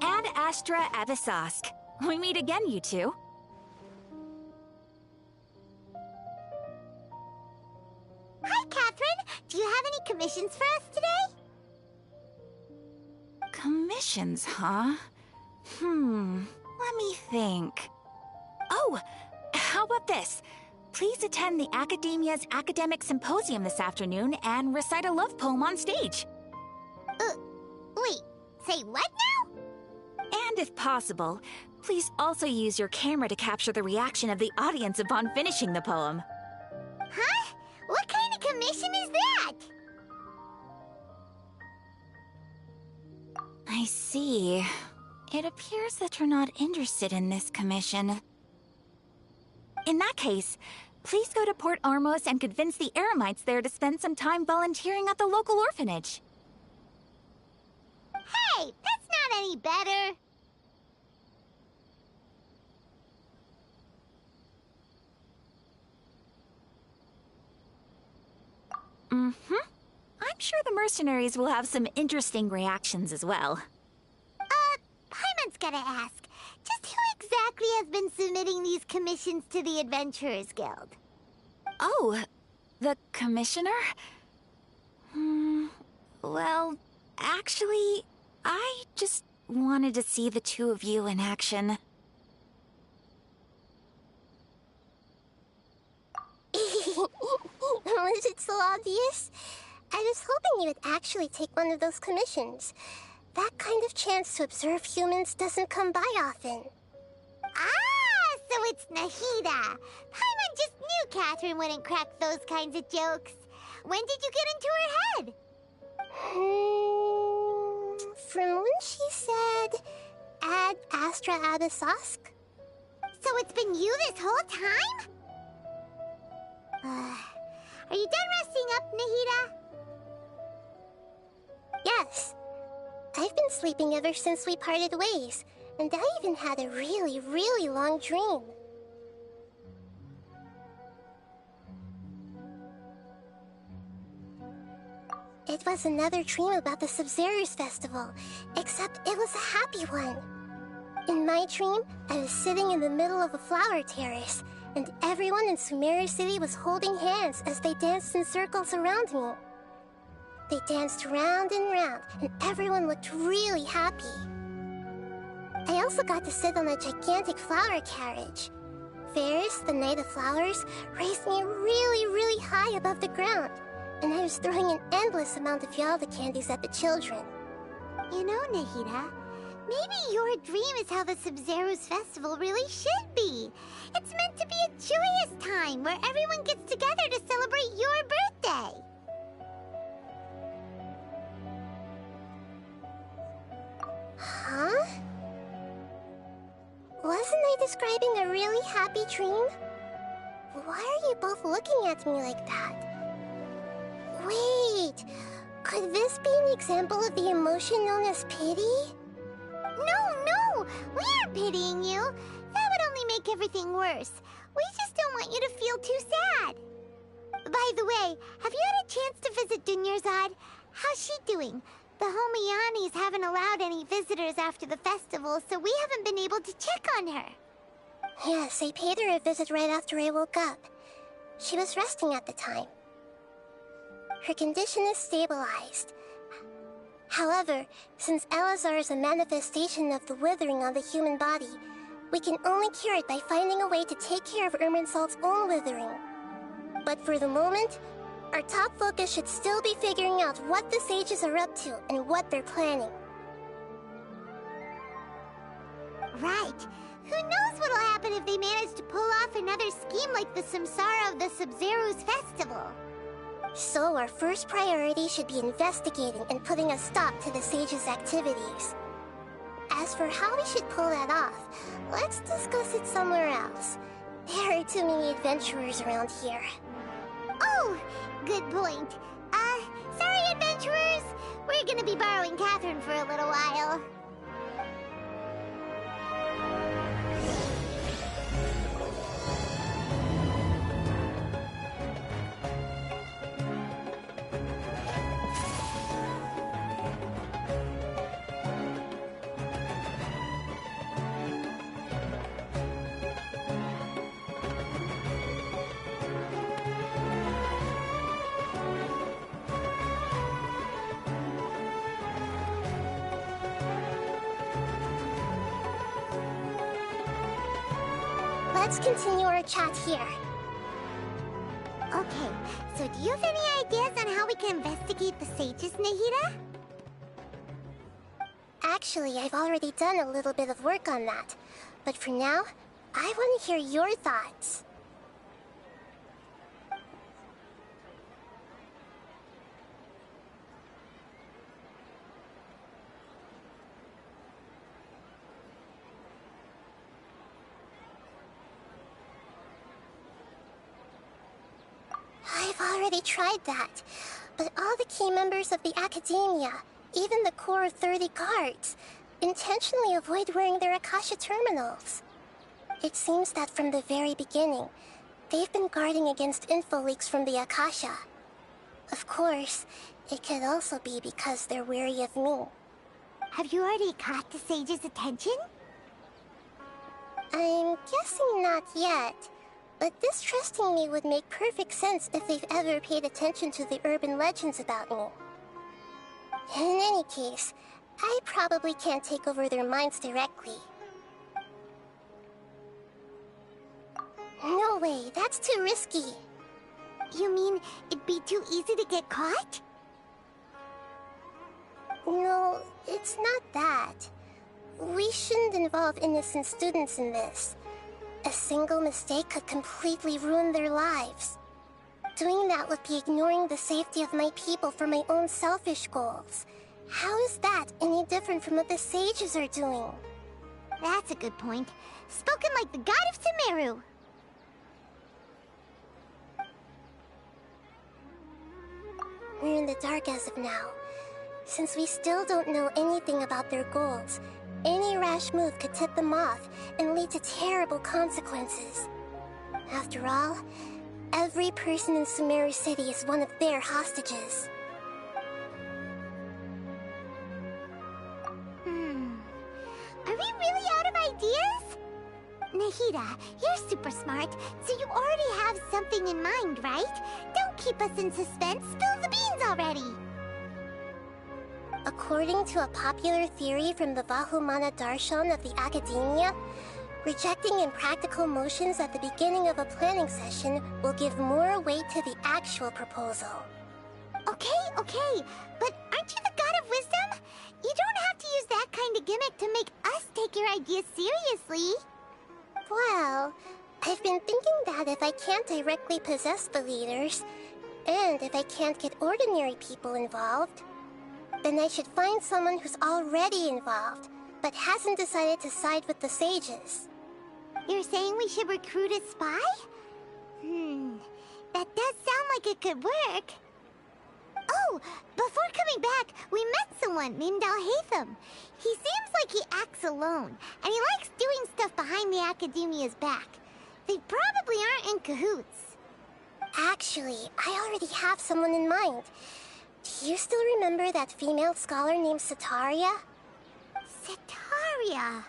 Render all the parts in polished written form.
Ad Astra Avisask. We meet again, you two. Hi, Catherine. Do you have any commissions for us today? Commissions, huh? Let me think. Oh, how about this? Please attend the Academia's Academic Symposium this afternoon and recite a love poem on stage. Wait, say what now? And if possible, please also use your camera to capture the reaction of the audience upon finishing the poem. Huh? What kind of commission is that? I see. It appears that you're not interested in this commission. In that case, please go to Port Ormos and convince the Eremites there to spend some time volunteering at the local orphanage. Hey, that's not any better. I'm sure the mercenaries will have some interesting reactions as well. Paimon's gotta ask, just who exactly has been submitting these commissions to the Adventurers Guild? Oh, the commissioner? Well, actually, I just wanted to see the two of you in action. Was it so obvious? I was hoping you would actually take one of those commissions. That kind of chance to observe humans doesn't come by often. Ah, so it's Nahida. Paimon just knew Catherine wouldn't crack those kinds of jokes. When did you get into her head? From when she said, Ad Astra Abisask? So it's been you this whole time? Are you done resting up, Nahida? Yes. I've been sleeping ever since we parted ways, and I even had a really, really long dream. It was another dream about the Sub-Zero's festival, except it was a happy one. In my dream, I was sitting in the middle of a flower terrace, and everyone in Sumeru City was holding hands as they danced in circles around me. They danced round and round, and everyone looked really happy. I also got to sit on a gigantic flower carriage. Ferris, the Knight of Flowers, raised me really, really high above the ground, and I was throwing an endless amount of Yalda candies at the children. You know, Nahida, maybe your dream is how the Sub-Zero's festival really should be. It's meant to be a joyous time where everyone gets together to celebrate your birthday. Huh? Wasn't I describing a really happy dream? Why are you both looking at me like that? Wait, could this be an example of the emotion known as pity? No, we aren't pitying you. That would only make everything worse. We just don't want you to feel too sad. By By the way, have you had a chance to visit Dunyarzad? How's she doing? The Homiyanis haven't allowed any visitors after the festival, so we haven't been able to check on her. Yes, I paid her a visit right after I woke up. She was resting at the time. Her condition is stabilized. However, since Elazar is a manifestation of the withering on the human body, we can only cure it by finding a way to take care of Irminsul's own withering. But for the moment, our top focus should still be figuring out what the sages are up to and what they're planning. Right. Who knows what'll happen if they manage to pull off another scheme like the Samsara of the Sub-Zero's festival? So our first priority should be investigating and putting a stop to the sages' activities. As for how we should pull that off, let's discuss it somewhere else. There are too many adventurers around here. Oh, good point. Sorry, adventurers. We're gonna be borrowing Catherine for a little while. Let's continue our chat here. Okay, so do you have any ideas on how we can investigate the sages, Nahida? Actually, I've already done a little bit of work on that. But for now, I want to hear your thoughts. I've already tried that, but all the key members of the Academia, even the core 30 guards, intentionally avoid wearing their Akasha terminals. It seems that from the very beginning, they've been guarding against info leaks from the Akasha. Of course, it could also be because they're wary of me. Have you already caught the sage's attention? I'm guessing not yet, but distrusting me would make perfect sense if they've ever paid attention to the urban legends about me. In any case, I probably can't take over their minds directly. No way, that's too risky. You mean it'd be too easy to get caught? No, it's not that. We shouldn't involve innocent students in this. A single mistake could completely ruin their lives. Doing that would be ignoring the safety of my people for my own selfish goals. How is that any different from what the sages are doing? That's a good point. Spoken like the god of Sumeru. We're in the dark as of now. Since we still don't know anything about their goals, any rash move could tip them off and lead to terrible consequences. After all, every person in Sumeru City is one of their hostages. Are we really out of ideas? Nahida, you're super smart, so you already have something in mind, right? Don't keep us in suspense. Spill the beans already. According to a popular theory from the Vahumana Darshan of the Academia, rejecting impractical motions at the beginning of a planning session will give more weight to the actual proposal. Okay, but aren't you the god of wisdom? You don't have to use that kind of gimmick to make us take your ideas seriously. Well, I've been thinking that if I can't directly possess the leaders, and if I can't get ordinary people involved, then I should find someone who's already involved, but hasn't decided to side with the sages. You're saying we should recruit a spy? That does sound like it could work. Oh, before coming back, we met someone named Alhaitham. He seems like he acts alone, and he likes doing stuff behind the Academia's back. They probably aren't in cahoots. Actually, I already have someone in mind. Do you still remember that female scholar named Setaria? Setaria.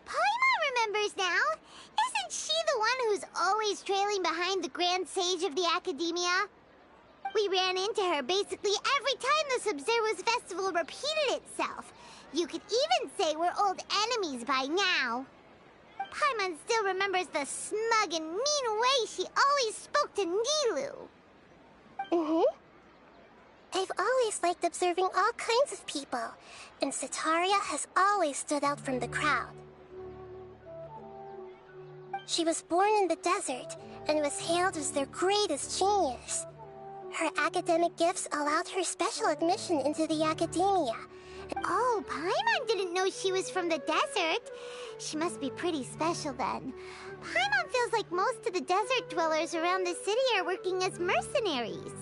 Paimon remembers now. Isn't she the one who's always trailing behind the Grand Sage of the Academia? We ran into her basically every time the Sub-Zero's festival repeated itself. You could even say we're old enemies by now. Paimon still remembers the smug and mean way she always spoke to Nilou. I've always liked observing all kinds of people, and Setaria has always stood out from the crowd. She was born in the desert and was hailed as their greatest genius. Her academic gifts allowed her special admission into the academia. Oh, Paimon didn't know she was from the desert. She must be pretty special then. Paimon feels like most of the desert dwellers around the city are working as mercenaries.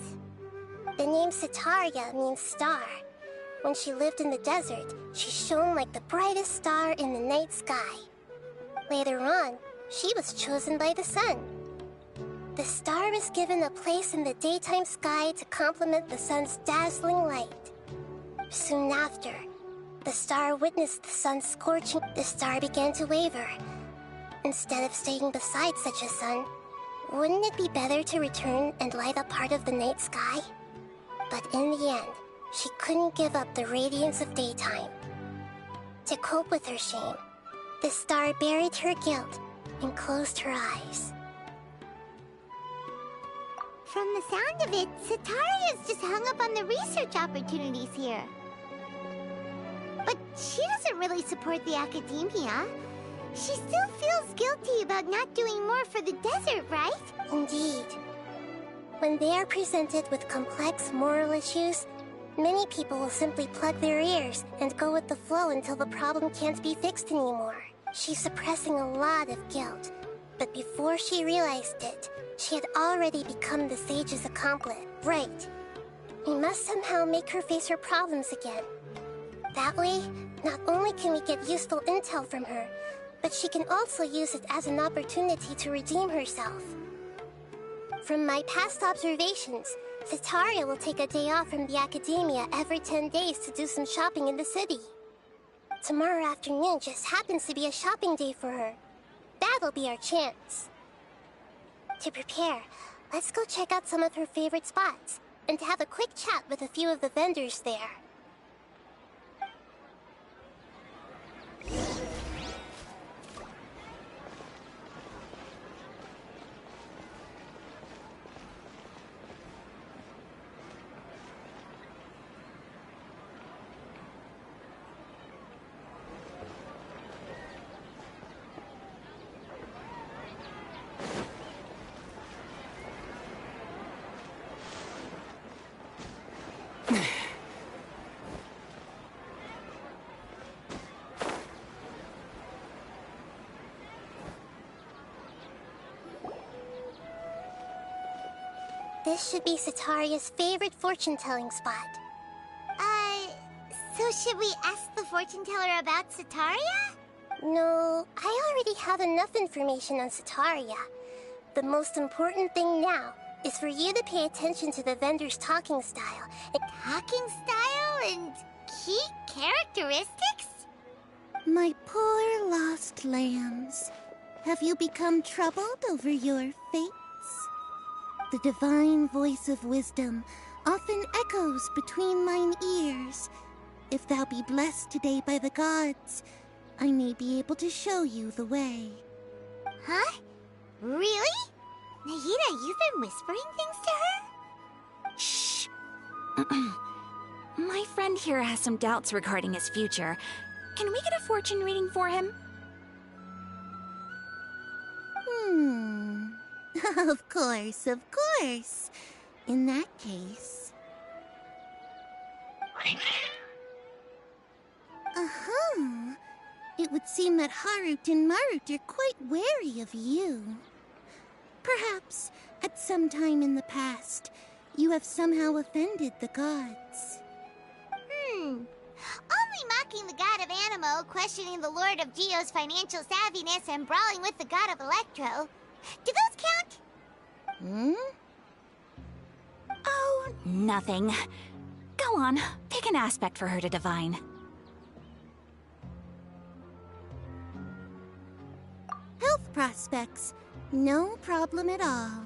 The name Setaria means star. When she lived in the desert, she shone like the brightest star in the night sky. Later on, she was chosen by the sun. The star was given a place in the daytime sky to complement the sun's dazzling light. Soon after, the star witnessed the sun scorching. The star began to waver. Instead of staying beside such a sun, wouldn't it be better to return and light up part of the night sky? But in the end, she couldn't give up the radiance of daytime. To cope with her shame, the star buried her guilt and closed her eyes. From the sound of it, Setaria's just hung up on the research opportunities here. But she doesn't really support the academia. She still feels guilty about not doing more for the desert, right? Indeed. When they are presented with complex moral issues, many people will simply plug their ears and go with the flow until the problem can't be fixed anymore. She's suppressing a lot of guilt, but before she realized it, she had already become the sage's accomplice. Right. We must somehow make her face her problems again. That way, not only can we get useful intel from her, but she can also use it as an opportunity to redeem herself. From my past observations, Setaria will take a day off from the academia every 10 days to do some shopping in the city. Tomorrow afternoon just happens to be a shopping day for her. That'll be our chance. To prepare, let's go check out some of her favorite spots, and have a quick chat with a few of the vendors there. This should be Setaria's favorite fortune-telling spot. So should we ask the fortune teller about Setaria? No, I already have enough information on Setaria. The most important thing now is for you to pay attention to the vendor's talking style. Talking style and key characteristics? My poor lost lambs, have you become troubled over your fates? The divine voice of wisdom often echoes between mine ears. If thou be blessed today by the gods, I may be able to show you the way. Huh? Really? Nahida, you've been whispering things to her? Shh. My friend here has some doubts regarding his future. Can we get a fortune reading for him? Of course, of course. In that case... It would seem that Harut and Marut are quite wary of you. Perhaps, at some time in the past, you have somehow offended the gods. Only mocking the god of Animo, questioning the lord of Geo's financial savviness, and brawling with the god of Electro. Do those count? nothing. Go on, pick an aspect for her to divine. Health prospects. No problem at all.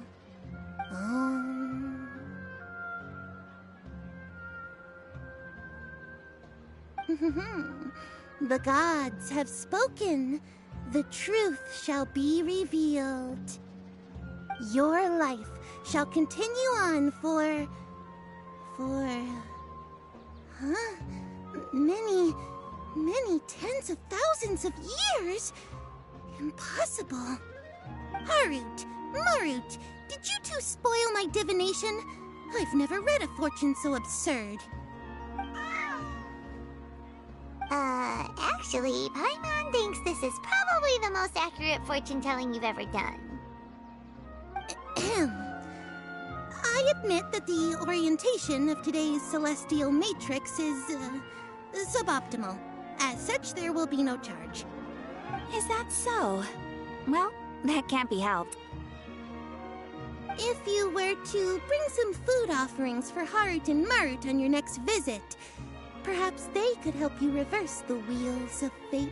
The gods have spoken. The truth shall be revealed. Your life shall continue on for... many tens of thousands of years? Impossible. Harut, Marut, did you two spoil my divination? I've never read a fortune so absurd. Actually, Paimon thinks this is probably the most accurate fortune-telling you've ever done. I admit that the orientation of today's celestial matrix is, suboptimal. As such, there will be no charge. Is that so? Well, that can't be helped. If you were to bring some food offerings for Harut and Marut on your next visit, perhaps they could help you reverse the wheels of fate.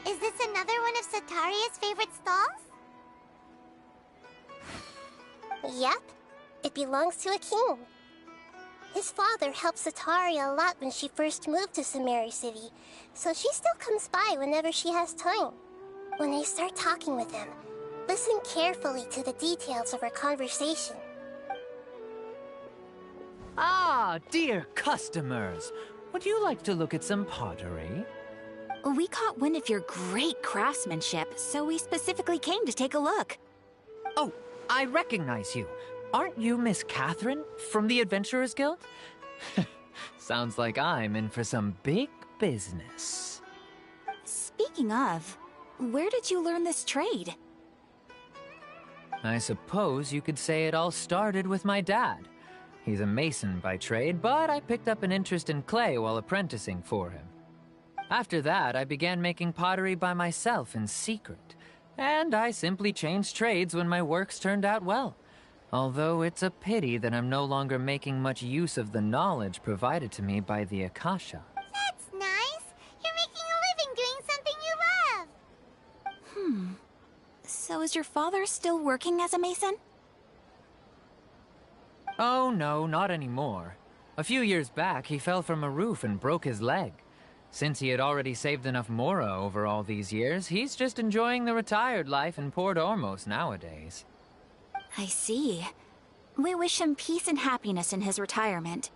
Is this another one of Sataria's favorite stalls? Yep. It belongs to a king. His father helped Sataria a lot when she first moved to Sumeru City, so she still comes by whenever she has time. When I start talking with him, listen carefully to the details of our conversation. Ah, dear customers. Would you like to look at some pottery? We caught wind of your great craftsmanship, so we specifically came to take a look. Oh, I recognize you. Aren't you Miss Catherine from the Adventurers Guild? Sounds like I'm in for some big business. Speaking of, where did you learn this trade? I suppose you could say it all started with my dad. He's a mason by trade, but I picked up an interest in clay while apprenticing for him. After that, I began making pottery by myself in secret, and I simply changed trades when my works turned out well. Although it's a pity that I'm no longer making much use of the knowledge provided to me by the Akasha. That's nice. You're making a living doing something you love. So is your father still working as a mason? Oh no, not anymore. A few years back, he fell from a roof and broke his leg. Since he had already saved enough mora over all these years, he's just enjoying the retired life in Port Ormos nowadays. I see. We wish him peace and happiness in his retirement.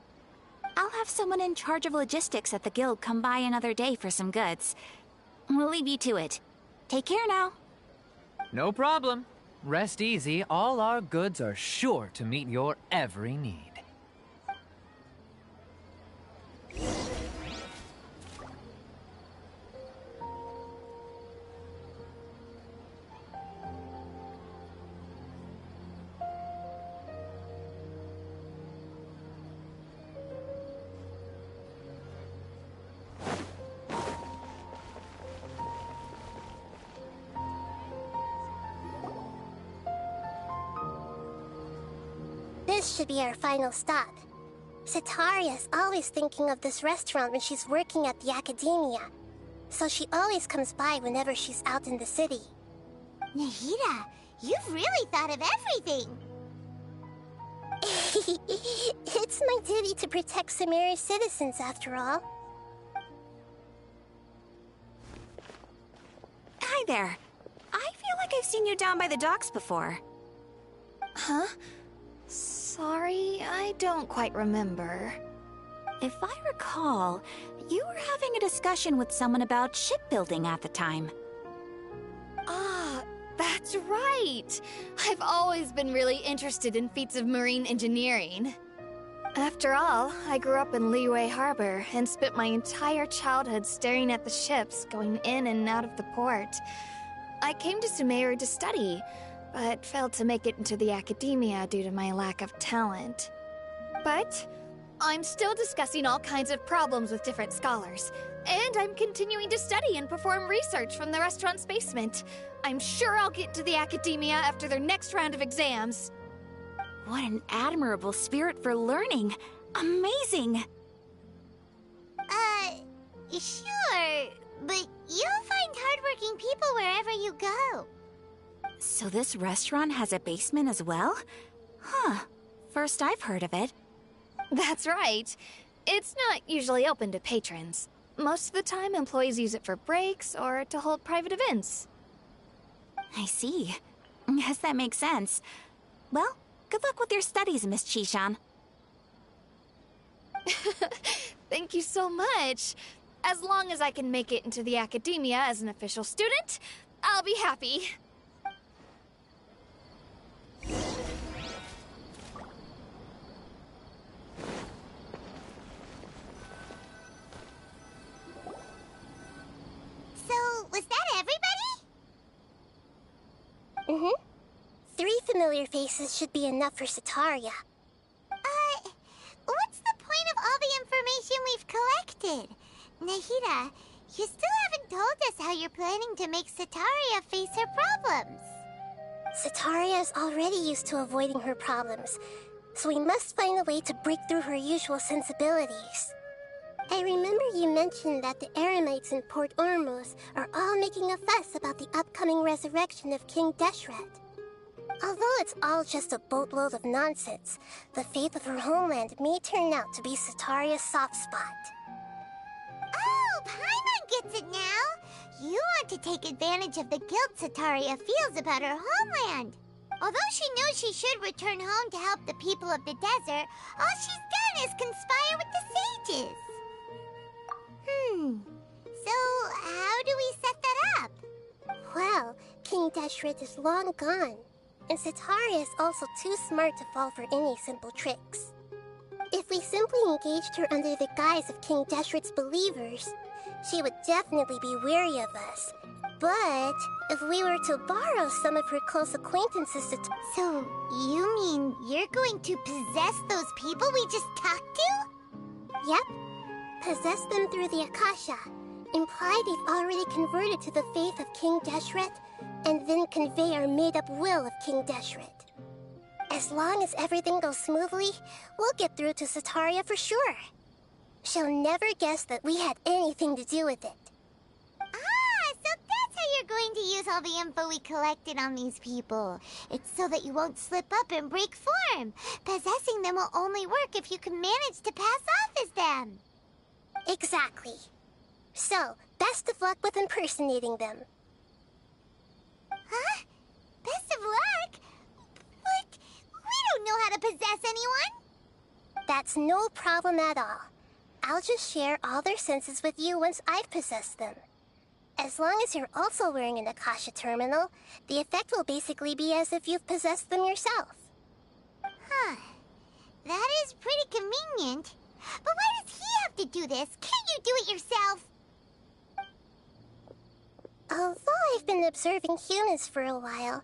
I'll have someone in charge of logistics at the guild come by another day for some goods. We'll leave you to it. Take care now. No problem. Rest easy, all our goods are sure to meet your every need. This should be our final stop. Sataria's always thinking of this restaurant when she's working at the academia, so she always comes by whenever she's out in the city. Nahida, you've really thought of everything. It's my duty to protect Sumeru's citizens, after all. Hi there. I feel like I've seen you down by the docks before. Huh? Sorry, I don't quite remember. If I recall, you were having a discussion with someone about shipbuilding at the time. Ah, that's right! I've always been really interested in feats of marine engineering. After all, I grew up in Liyue Harbor and spent my entire childhood staring at the ships going in and out of the port. I came to Sumeru to study, but failed to make it into the academia due to my lack of talent. But I'm still discussing all kinds of problems with different scholars, and I'm continuing to study and perform research from the restaurant's basement. I'm sure I'll get to the academia after their next round of exams. What an admirable spirit for learning. Amazing. Sure, but you'll find hardworking people wherever you go. So this restaurant has a basement as well? Huh. First I've heard of it. That's right. It's not usually open to patrons. Most of the time, employees use it for breaks or to hold private events. I see. Guess that makes sense. Well, good luck with your studies, Miss Chishan. Thank you so much. As long as I can make it into the academia as an official student, I'll be happy. So, was that everybody? Mm-hmm. 3 familiar faces should be enough for Sataria. What's the point of all the information we've collected? Nahida, you still haven't told us how you're planning to make Sataria face her problems. Sataria is already used to avoiding her problems, so we must find a way to break through her usual sensibilities. I remember you mentioned that the Eremites in Port Ormuz are all making a fuss about the upcoming resurrection of King Deshret. Although it's all just a boatload of nonsense, the fate of her homeland may turn out to be Sataria's soft spot. Oh, Paimon gets it now! You want to take advantage of the guilt Sataria feels about her homeland. Although she knows she should return home to help the people of the desert, all she's done is conspire with the sages. So how do we set that up? Well, King Deshret is long gone, and Sataria is also too smart to fall for any simple tricks. If we simply engaged her under the guise of King Deshret's believers, she would definitely be wary of us. But if we were to borrow some of her close acquaintances to... So you mean you're going to possess those people we just talked to? Yep. Possess them through the Akasha. Imply they've already converted to the faith of King Deshret, and then convey our made-up will of King Deshret. As long as everything goes smoothly, we'll get through to Sataria for sure. She'll never guess that we had anything to do with it. Ah, so that's how you're going to use all the info we collected on these people. It's so that you won't slip up and break form. Possessing them will only work if you can manage to pass off as them. Exactly. So, best of luck with impersonating them. Huh? Best of luck? But we don't know how to possess anyone. That's no problem at all. I'll just share all their senses with you once I've possessed them. As long as you're also wearing an Akasha terminal, the effect will basically be as if you've possessed them yourself. Huh. That is pretty convenient. But why does he have to do this? Can't you do it yourself? Although I've been observing humans for a while,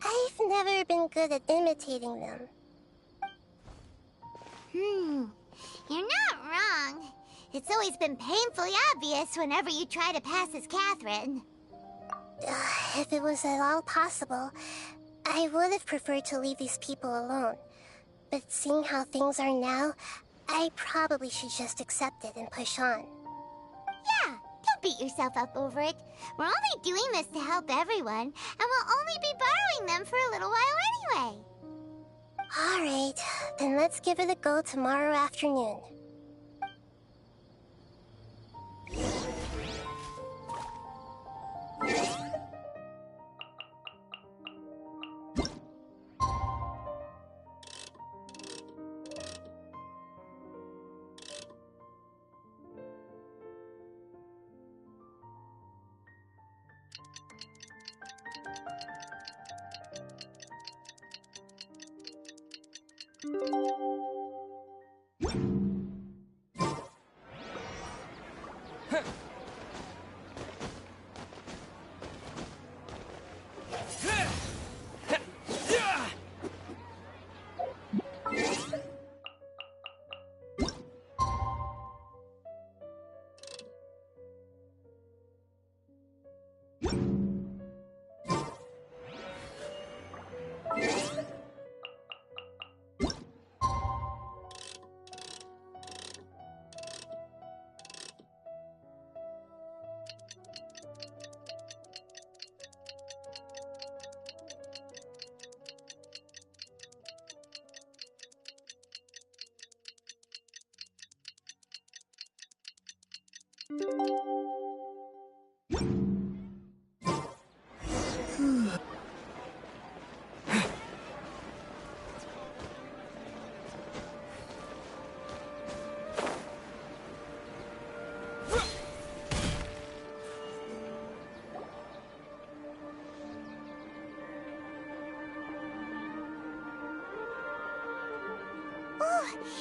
I've never been good at imitating them. You're not wrong. It's always been painfully obvious whenever you try to pass as Catherine. If it was at all possible, I would have preferred to leave these people alone. But seeing how things are now, I probably should just accept it and push on. Yeah, don't beat yourself up over it. We're only doing this to help everyone, and we'll only be borrowing them for a little while anyway. Alright, then let's give it a go tomorrow afternoon.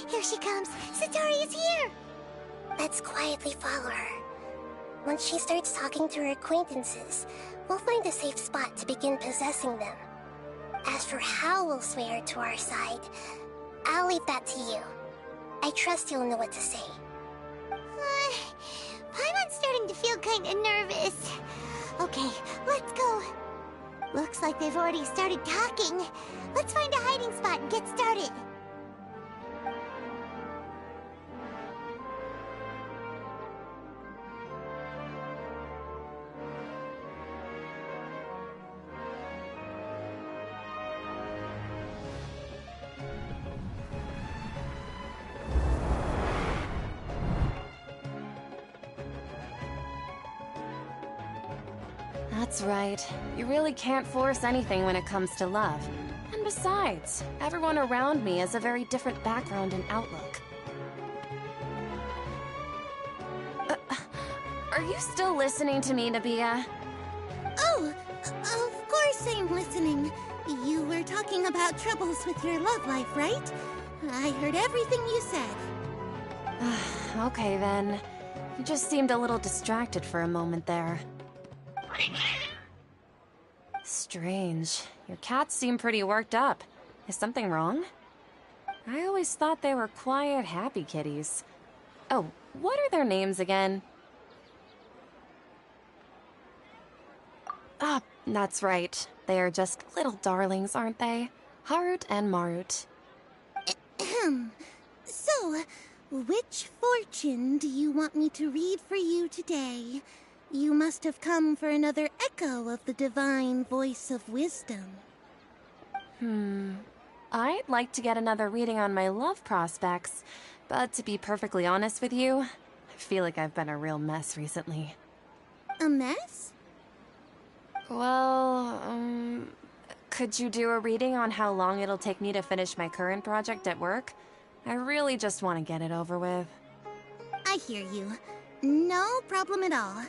Here she comes! Satori is here! Let's quietly follow her. Once she starts talking to her acquaintances, we'll find a safe spot to begin possessing them. As for how we'll sway her to our side, I'll leave that to you. I trust you'll know what to say. Paimon's starting to feel kinda nervous. Okay, let's go. Looks like they've already started talking. Let's find a hiding spot and get started. That's right. You really can't force anything when it comes to love. And besides, everyone around me has a very different background and outlook. Are you still listening to me, Nabia? Oh, of course I'm listening. You were talking about troubles with your love life, right? I heard everything you said. Okay then. You just seemed a little distracted for a moment there. Strange. Your cats seem pretty worked up. Is something wrong? I always thought they were quiet, happy kitties. Oh, what are their names again? Ah, that's right. They are just little darlings, aren't they? Harut and Marut. So, which fortune do you want me to read for you today? You must have come for another echo of the divine voice of wisdom. I'd like to get another reading on my love prospects, but to be perfectly honest with you, I feel like I've been a real mess recently. A mess? Well, could you do a reading on how long it'll take me to finish my current project at work? I really just want to get it over with. I hear you. No problem at all.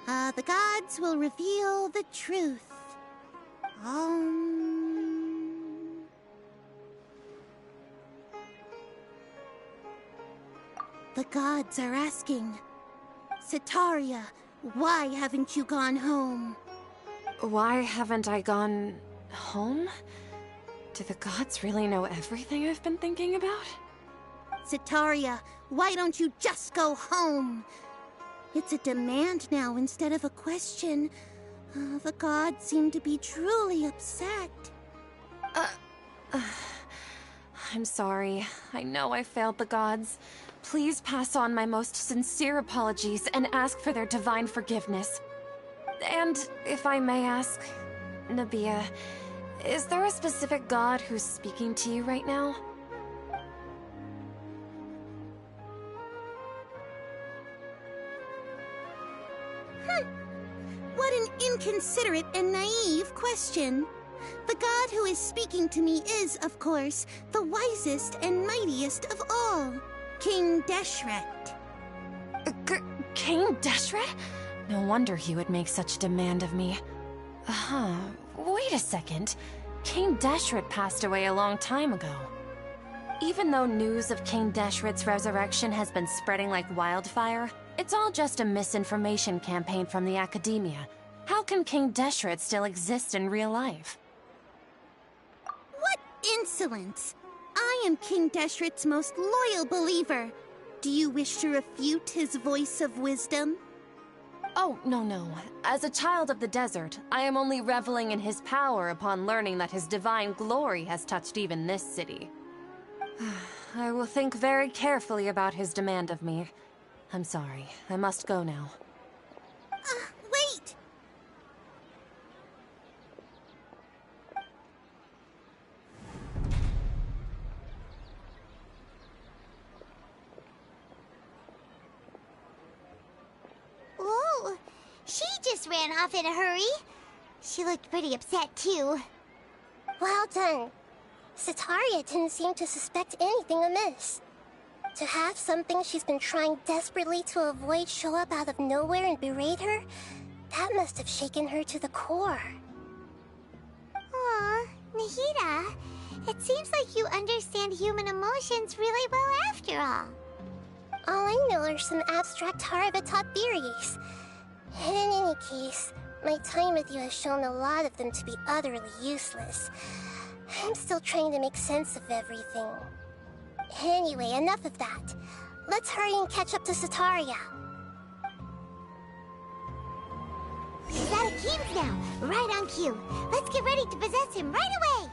The gods will reveal the truth. The gods are asking, Setaria, why haven't you gone home? Why haven't I gone home? Do the gods really know everything I've been thinking about? Setaria, why don't you just go home? It's a demand now instead of a question. The gods seem to be truly upset. I'm sorry. I know I failed the gods. Please pass on my most sincere apologies and ask for their divine forgiveness. And if I may ask, Nabia, is there a specific god who's speaking to you right now? What an inconsiderate and naive question. The god who is speaking to me is, of course, the wisest and mightiest of all, King Deshret. King Deshret? No wonder he would make such a demand of me. Wait a second. King Deshret passed away a long time ago. Even though news of King Deshret's resurrection has been spreading like wildfire, it's all just a misinformation campaign from the academia. How can King Deshret still exist in real life? What insolence! I am King Deshret's most loyal believer. Do you wish to refute his voice of wisdom? Oh, no. As a child of the desert, I am only reveling in his power upon learning that his divine glory has touched even this city. I will think very carefully about his demand of me. I'm sorry. I must go now. Wait! Whoa! She just ran off in a hurry. She looked pretty upset, too. Well done. Setaria didn't seem to suspect anything amiss. To have something she's been trying desperately to avoid show up out of nowhere and berate her, that must have shaken her to the core. Aw, Nahida, it seems like you understand human emotions really well after all. All I know are some abstract Harava-taught theories. And in any case, my time with you has shown a lot of them to be utterly useless. I'm still trying to make sense of everything. Anyway, enough of that. Let's hurry and catch up to Setaria. He's out of Keem's now, right on cue. Let's get ready to possess him right away!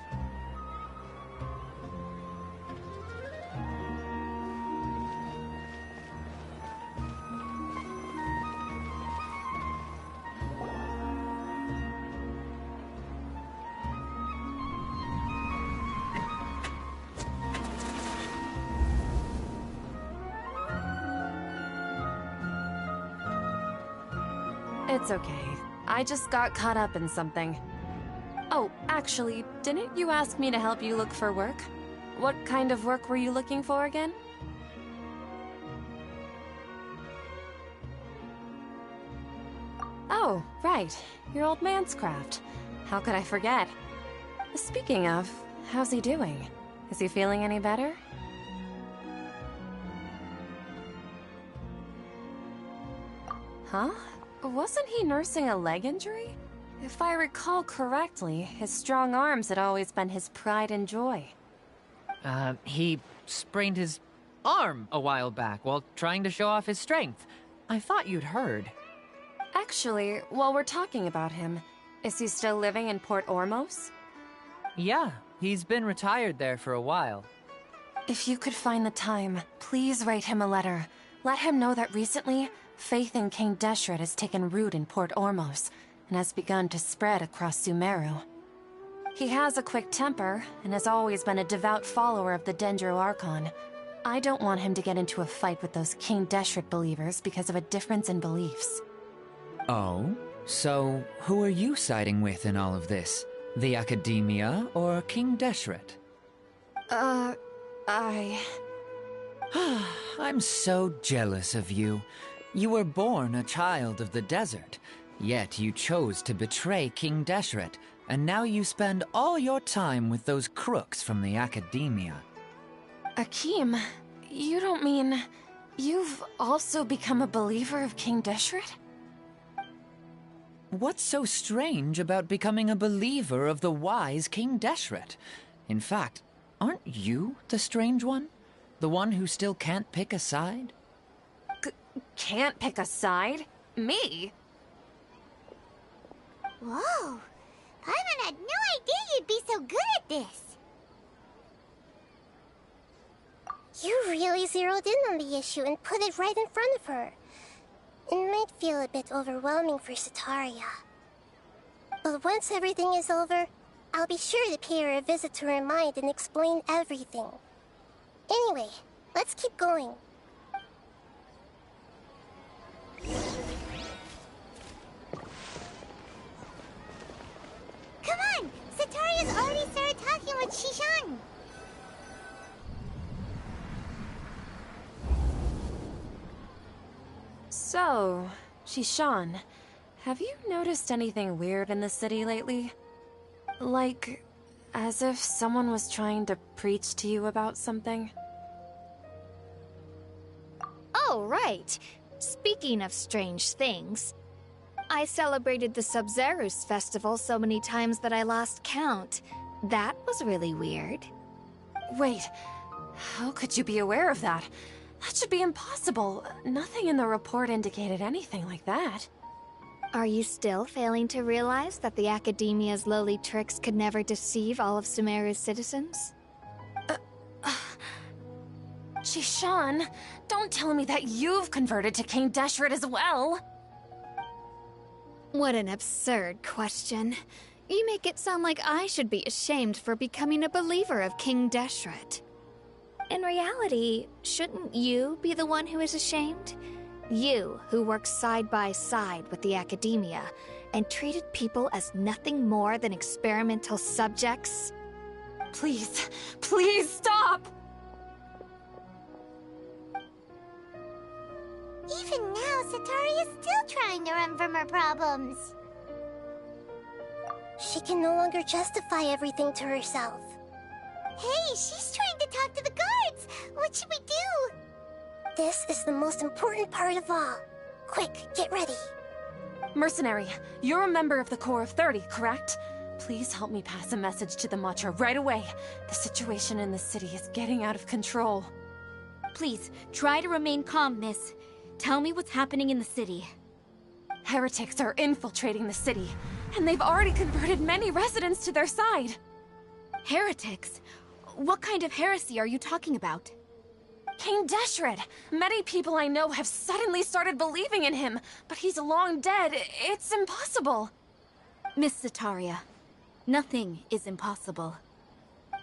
It's okay. I just got caught up in something. Oh, actually, didn't you ask me to help you look for work? What kind of work were you looking for again? Oh, right. Your old man's craft. How could I forget? Speaking of, how's he doing? Is he feeling any better? Huh? Wasn't he nursing a leg injury? If I recall correctly, his strong arms had always been his pride and joy. He sprained his arm a while back while trying to show off his strength. I thought you'd heard. Actually, while we're talking about him, is he still living in Port Ormos? Yeah, he's been retired there for a while. If you could find the time, please write him a letter. Let him know that recently, faith in King Deshret has taken root in Port Ormos and has begun to spread across Sumeru. He has a quick temper and has always been a devout follower of the Dendro Archon. I don't want him to get into a fight with those King Deshret believers because of a difference in beliefs. Oh? So, who are you siding with in all of this? The Academia or King Deshret? I'm so jealous of you. You were born a child of the desert, yet you chose to betray King Deshret, and now you spend all your time with those crooks from the Academia. Akeem, you don't mean... you've also become a believer of King Deshret? What's so strange about becoming a believer of the wise King Deshret? In fact, aren't you the strange one? The one who still can't pick a side? Can't pick a side? Me? Whoa! Paimon had no idea you'd be so good at this! You really zeroed in on the issue and put it right in front of her. It might feel a bit overwhelming for Setaria. But once everything is over, I'll be sure to pay her a visit to her mind and explain everything. Anyway, let's keep going. Come on! Setaria's already started talking with Shishan! So, Shishan, have you noticed anything weird in the city lately? Like, As if someone was trying to preach to you about something. Oh, right. Speaking of strange things, I celebrated the Sub-Zerus festival so many times that I lost count. That was really weird. Wait, how could you be aware of that? That should be impossible. Nothing in the report indicated anything like that. Are you still failing to realize that the Academia's lowly tricks could never deceive all of Sumeru's citizens? Shishan, don't tell me that you've converted to King Deshret as well! What an absurd question. You make it sound like I should be ashamed for becoming a believer of King Deshret. In reality, shouldn't you be the one who is ashamed? You, who worked side by side with the Academia and treated people as nothing more than experimental subjects? Please, please stop! Even now, Satari is still trying to run from her problems. She can no longer justify everything to herself. Hey, she's trying to talk to the guards! What should we do? This is the most important part of all. Quick, get ready. Mercenary, you're a member of the Corps of 30, correct? Please help me pass a message to the Matcha right away. The situation in the city is getting out of control. Please, try to remain calm, miss. Tell me what's happening in the city. Heretics are infiltrating the city, and they've already converted many residents to their side. Heretics? What kind of heresy are you talking about? King Deshret! Many people I know have suddenly started believing in him, but he's long dead. It's impossible. Miss Sataria, nothing is impossible.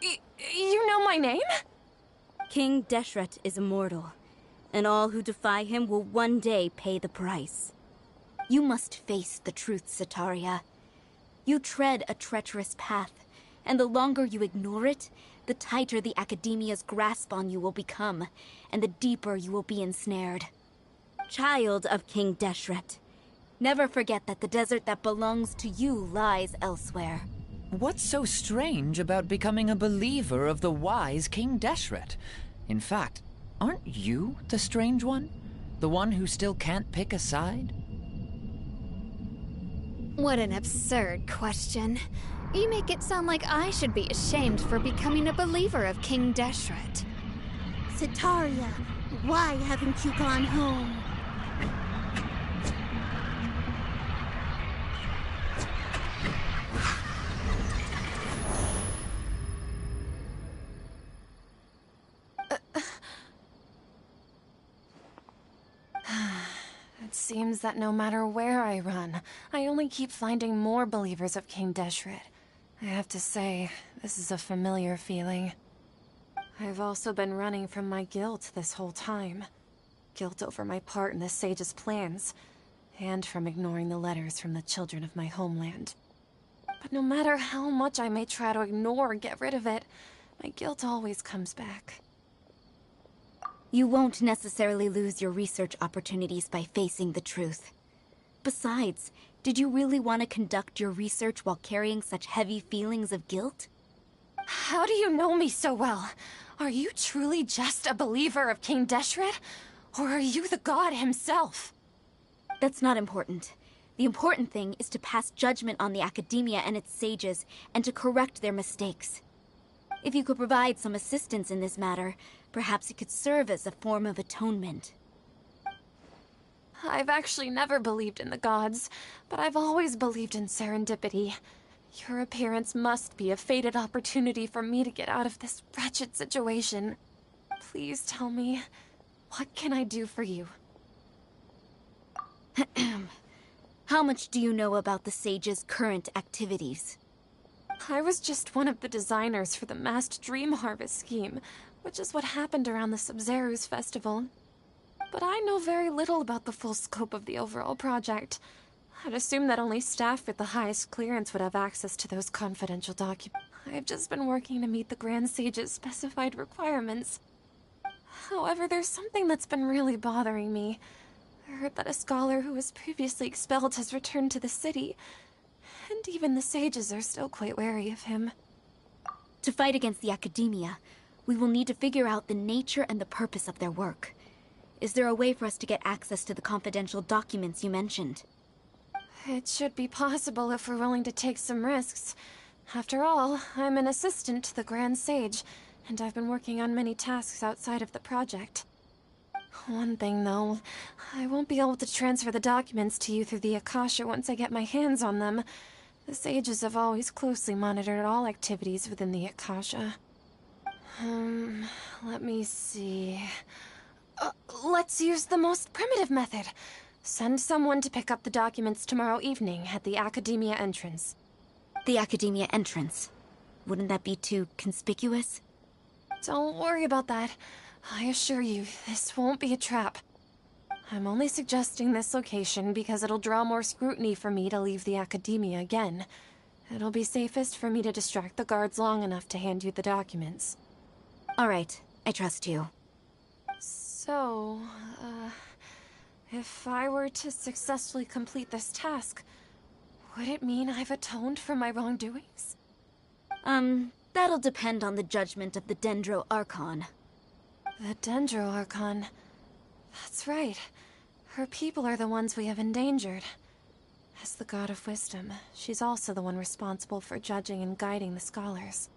You know my name? King Deshret is immortal, and all who defy him will one day pay the price. You must face the truth, Sataria. You tread a treacherous path, and the longer you ignore it, the tighter the Academia's grasp on you will become, and the deeper you will be ensnared. Child of King Deshret, never forget that the desert that belongs to you lies elsewhere. What's so strange about becoming a believer of the wise King Deshret? In fact, aren't you the strange one? The one who still can't pick a side? What an absurd question. You make it sound like I should be ashamed for becoming a believer of King Deshret. Sataria, why haven't you gone home? It seems that no matter where I run, I only keep finding more believers of King Deshret. I have to say, this is a familiar feeling. I've also been running from my guilt this whole time. Guilt over my part in the Sage's plans, and from ignoring the letters from the children of my homeland. But no matter how much I may try to ignore or get rid of it, my guilt always comes back. You won't necessarily lose your research opportunities by facing the truth. Besides, did you really want to conduct your research while carrying such heavy feelings of guilt? How do you know me so well? Are you truly just a believer of King Deshret? Or are you the god himself? That's not important. The important thing is to pass judgment on the Academia and its sages, and to correct their mistakes. If you could provide some assistance in this matter, perhaps it could serve as a form of atonement. I've actually never believed in the gods, but I've always believed in serendipity. Your appearance must be a fated opportunity for me to get out of this wretched situation. Please tell me, what can I do for you? How much do you know about the Sage's current activities? I was just one of the designers for the masked dream harvest scheme, which is what happened around the Sub-Zerus festival. But I know very little about the full scope of the overall project. I'd assume that only staff with the highest clearance would have access to those confidential documents. I've just been working to meet the Grand Sage's specified requirements. However, there's something that's been really bothering me. I heard that a scholar who was previously expelled has returned to the city, and even the sages are still quite wary of him. To fight against the academia, we will need to figure out the nature and the purpose of their work. Is there a way for us to get access to the confidential documents you mentioned? It should be possible if we're willing to take some risks. After all, I'm an assistant to the Grand Sage, and I've been working on many tasks outside of the project. One thing, though, I won't be able to transfer the documents to you through the Akasha once I get my hands on them. The sages have always closely monitored all activities within the Akasha. Let me see... let's use the most primitive method. Send someone to pick up the documents tomorrow evening at the Academia entrance. The Academia entrance? Wouldn't that be too conspicuous? Don't worry about that. I assure you, this won't be a trap. I'm only suggesting this location because it'll draw more scrutiny for me to leave the Academia again. It'll be safest for me to distract the guards long enough to hand you the documents. All right, I trust you. So, if I were to successfully complete this task, would it mean I've atoned for my wrongdoings? That'll depend on the judgment of the Dendro Archon. The Dendro Archon. That's right. Her people are the ones we have endangered. As the God of Wisdom, she's also the one responsible for judging and guiding the scholars.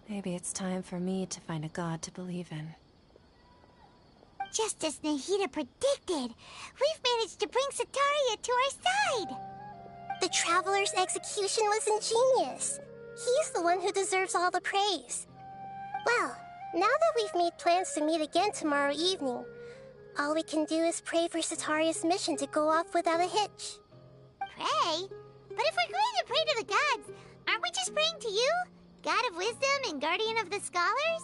Maybe it's time for me to find a god to believe in. Just as Nahida predicted, we've managed to bring Setaria to our side! The Traveler's execution was ingenious. He's the one who deserves all the praise. Well, now that we've made plans to meet again tomorrow evening, all we can do is pray for Setaria's mission to go off without a hitch. Pray? But if we're going to pray to the gods, aren't we just praying to you? God of Wisdom and Guardian of the Scholars?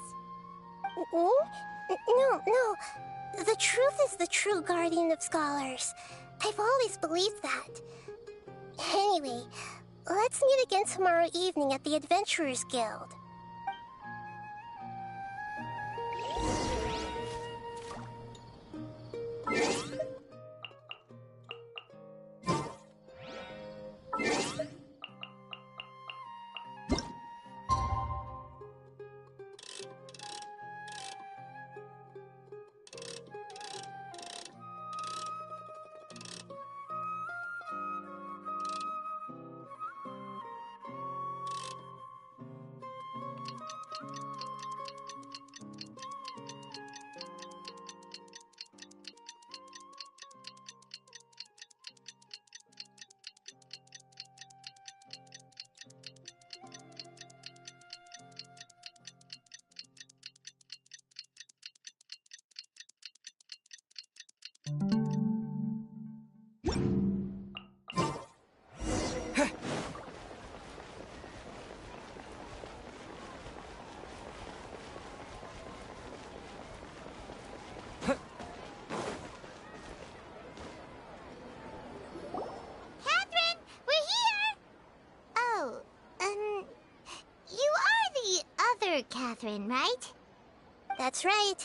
No. The truth is the true Guardian of Scholars. I've always believed that. Anyway, let's meet again tomorrow evening at the Adventurers Guild. Catherine, right? That's right.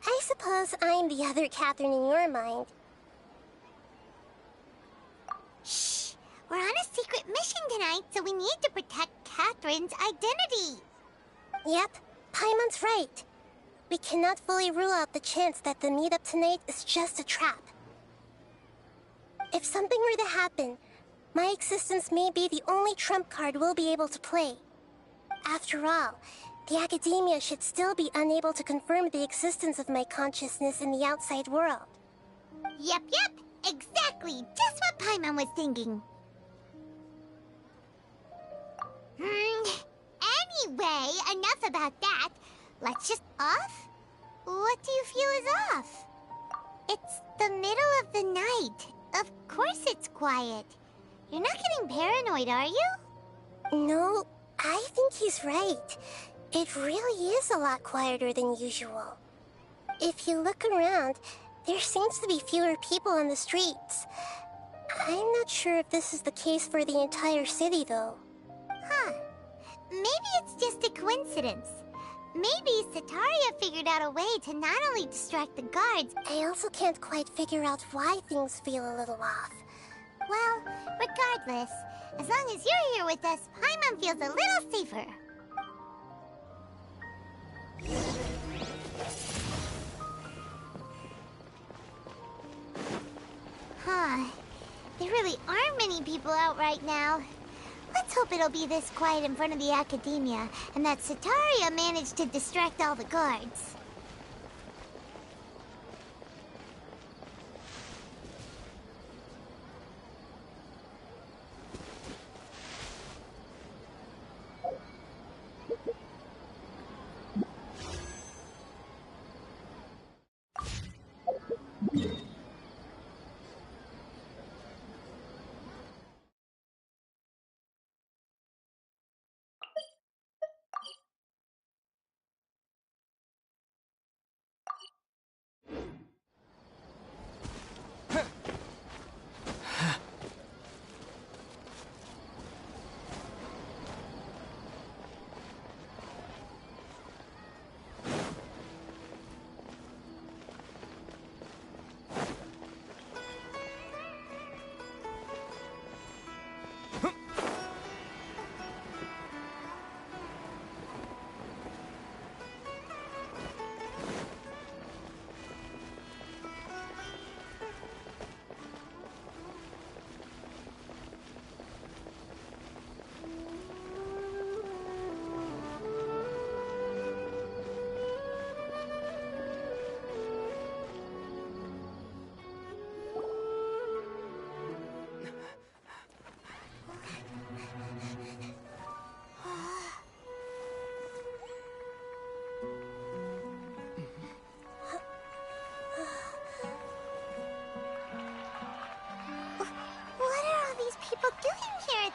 I suppose I'm the other Catherine in your mind. Shh! We're on a secret mission tonight, so we need to protect Catherine's identity. Yep, Paimon's right. We cannot fully rule out the chance that the meetup tonight is just a trap. If something were to happen, my existence may be the only trump card we'll be able to play. After all, the Academia should still be unable to confirm the existence of my consciousness in the outside world. Yep, exactly, just what Paimon was thinking. Anyway, enough about that. Let's just off? What do you feel is off? It's the middle of the night. Of course it's quiet. You're not getting paranoid, are you? No, I think he's right. It really is a lot quieter than usual. If you look around, there seems to be fewer people on the streets. I'm not sure if this is the case for the entire city, though. Huh. Maybe it's just a coincidence. Maybe Setaria figured out a way to not only distract the guards... I also can't quite figure out why things feel a little off. Well, regardless, as long as you're here with us, Paimon feels a little safer. Huh. There really aren't many people out right now. Let's hope it'll be this quiet in front of the Academia, and that Setaria managed to distract all the guards.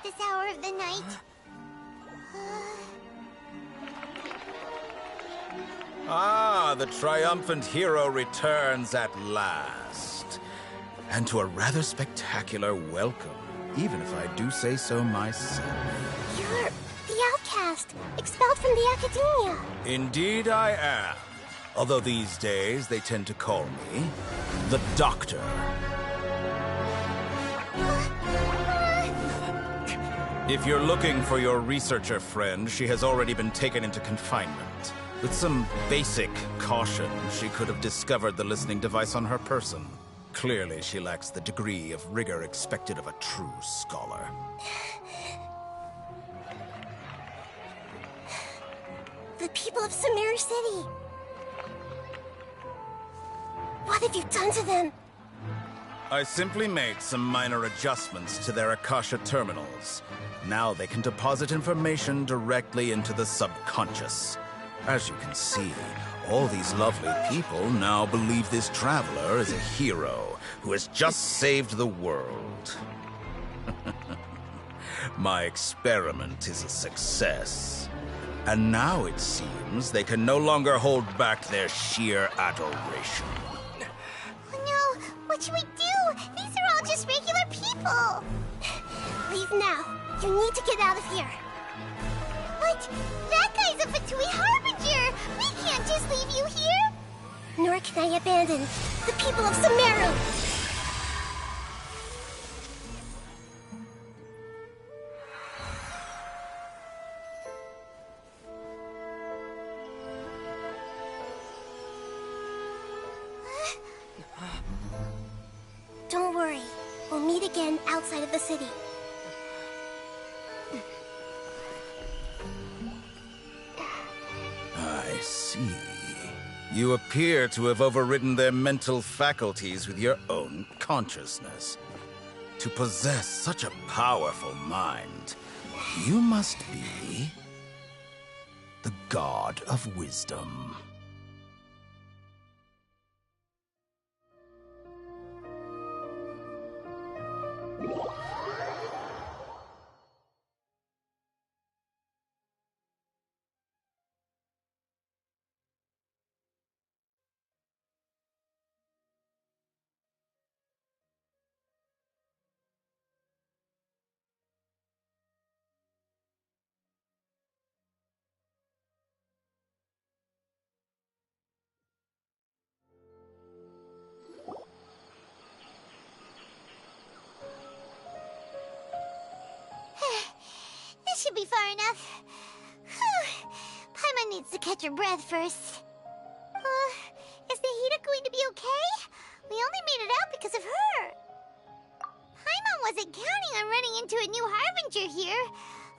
This hour of the night. Ah, the triumphant hero returns at last. And to a rather spectacular welcome, even if I do say so myself. You're the outcast, expelled from the Academia. Indeed I am. Although these days they tend to call me the Doctor. If you're looking for your researcher friend, she has already been taken into confinement. With some basic caution, she could have discovered the listening device on her person. Clearly, she lacks the degree of rigor expected of a true scholar. The people of Sumeru City. What have you done to them? I simply made some minor adjustments to their Akasha terminals. Now they can deposit information directly into the subconscious. As you can see, all these lovely people now believe this traveler is a hero who has just saved the world. My experiment is a success. And now it seems they can no longer hold back their sheer adoration. Oh no! What should we do? These are all just regular people! Leave now. You need to get out of here. But that guy's a Fatui Harbinger! We can't just leave you here! Nor can I abandon the people of Sumeru! Don't worry. We'll meet again outside of the city. I see. You appear to have overridden their mental faculties with your own consciousness. To possess such a powerful mind, you must be the god of wisdom. This should be far enough. Whew. Paimon needs to catch her breath first. Is Nahida going to be okay? We only made it out because of her. Paimon wasn't counting on running into a new Harbinger here,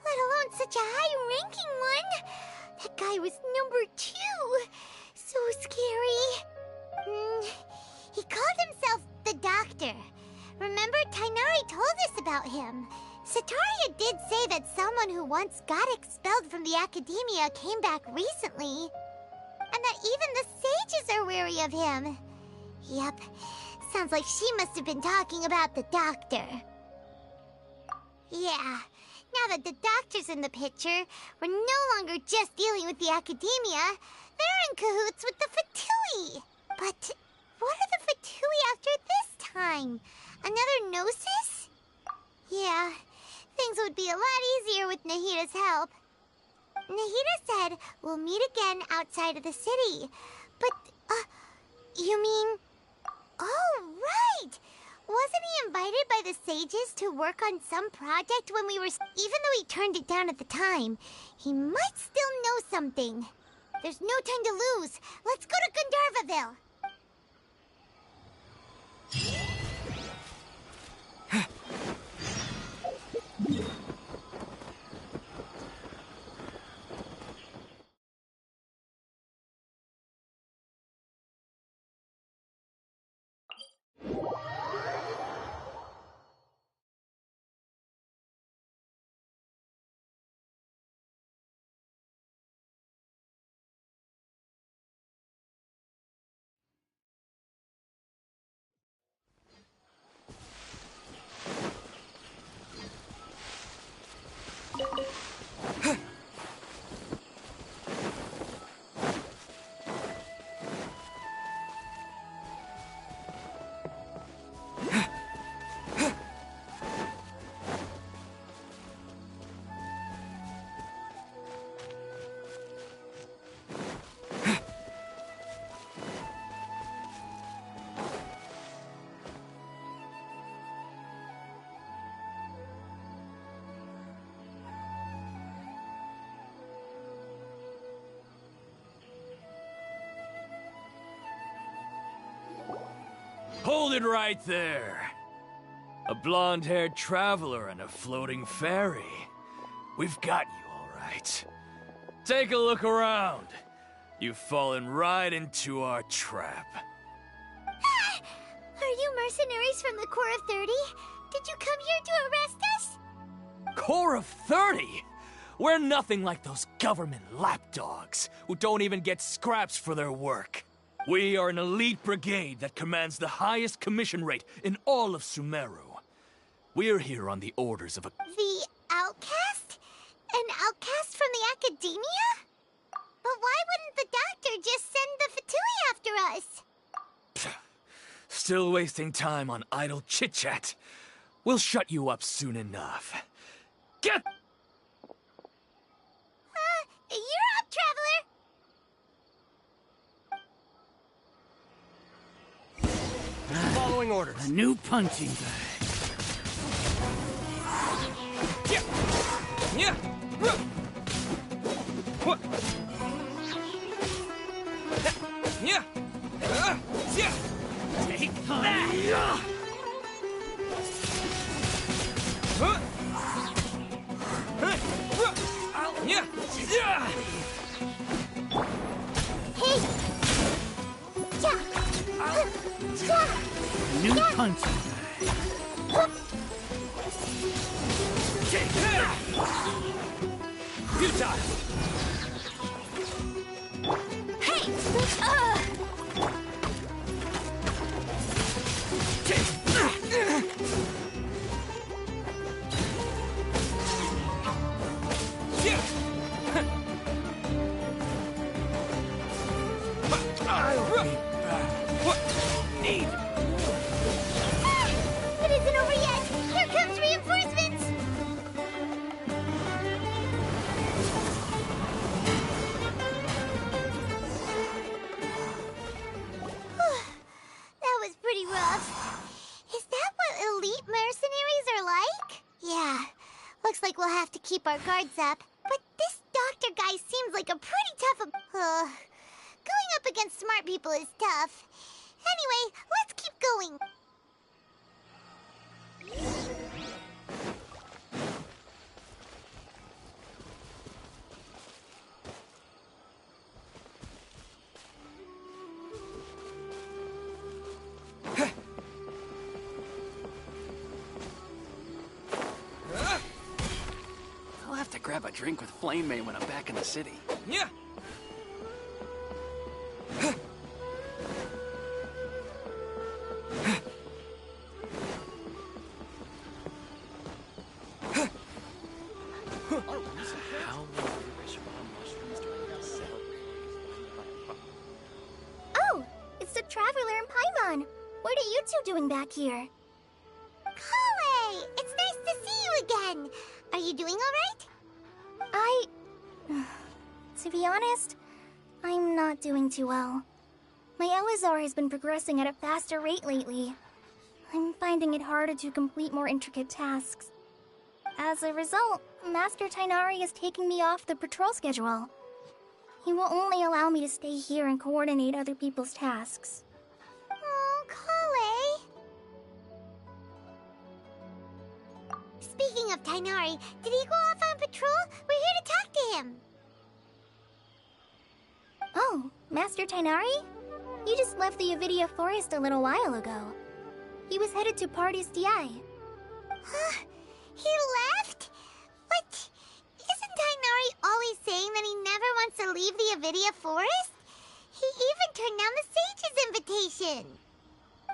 let alone such a high-ranking one. That guy was number 2. So scary. He called himself the Doctor. Remember, Tainari told us about him. Sataria did say that someone who once got expelled from the academia came back recently. And that even the sages are wary of him. Yep, sounds like she must have been talking about the Doctor. Yeah, now that the Doctor's in the picture, we're no longer just dealing with the academia. They're in cahoots with the Fatui. But what are the Fatui after this time? Another Gnosis? Yeah, things would be a lot easier with Nahida's help. Nahida said we'll meet again outside of the city. But, you mean... Oh, right! Wasn't he invited by the sages to work on some project when we were... Even though he turned it down at the time, he might still know something. There's no time to lose. Let's go to Gandharvaville. Hold it right there. A blonde-haired traveler and a floating fairy. We've got you all right. Take a look around. You've fallen right into our trap. Are you mercenaries from the Corps of 30? Did you come here to arrest us? Corps of 30? We're nothing like those government lapdogs who don't even get scraps for their work. We are an elite brigade that commands the highest commission rate in all of Sumeru. We're here on the orders of a... The outcast? An outcast from the academia? But why wouldn't the Doctor just send the Fatui after us? Still wasting time on idle chit-chat. We'll shut you up soon enough. Get... You're up, traveler! Following orders. A new punching bag. Yeah. What? Yeah. Yeah. Take that. Yeah. Yeah. Hey. New punching bag. Take that. Futile. It isn't over yet! Here comes reinforcements! That was pretty rough. Is that what elite mercenaries are like? Yeah. Looks like we'll have to keep our guards up. But this doctor guy guy seems like a pretty tough going up against smart people is tough. Anyway, let's keep going. I'll have to grab a drink with Flame May when I'm back in the city. Yeah. Oh, it's the Traveler and Paimon. What are you two doing back here? Kale, it's nice to see you again. Are you doing all right? To be honest, I'm not doing too well. My Elazar has been progressing at a faster rate lately. I'm finding it harder to complete more intricate tasks. As a result, Master Tighnari is taking me off the patrol schedule. He will only allow me to stay here and coordinate other people's tasks. Oh, Kale. Speaking of Tighnari, did he go off on patrol? We're here to talk to him. Oh, Master Tighnari? He just left the Avidia Forest a little while ago. He was headed to Party's DI. He left? But isn't Tighnari always saying that he never wants to leave the Avidia Forest? He even turned down the Sage's invitation.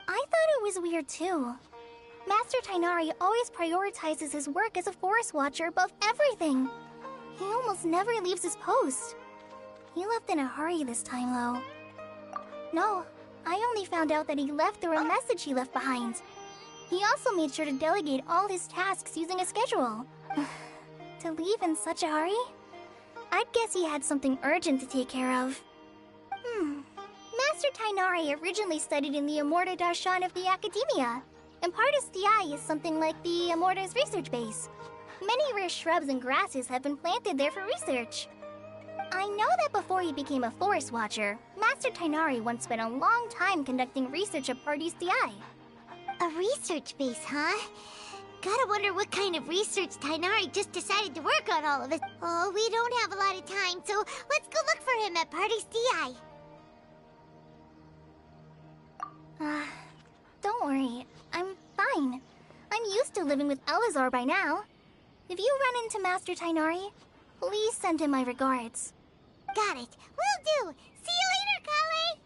I thought it was weird too. Master Tighnari always prioritizes his work as a forest watcher above everything. He almost never leaves his post. He left in a hurry this time, though. No, I only found out that he left through a message he left behind. He also made sure to delegate all his tasks using a schedule. To leave in such a hurry? I'd guess he had something urgent to take care of. Master Tighnari originally studied in the Amorta Darshan of the Academia, and Partis DI is something like the Amorta's research base. Many rare shrubs and grasses have been planted there for research. I know that before he became a forest watcher, Master Tighnari once spent a long time conducting research at Partis DI. A research base, huh? Gotta wonder what kind of research Tighnari just decided to work on all of it. Oh, we don't have a lot of time, so let's go look for him at Party's DI. Don't worry. I'm fine. I'm used to living with Elazar by now. If you run into Master Tighnari, please send him my regards. Got it. Will do. See you later, Kale.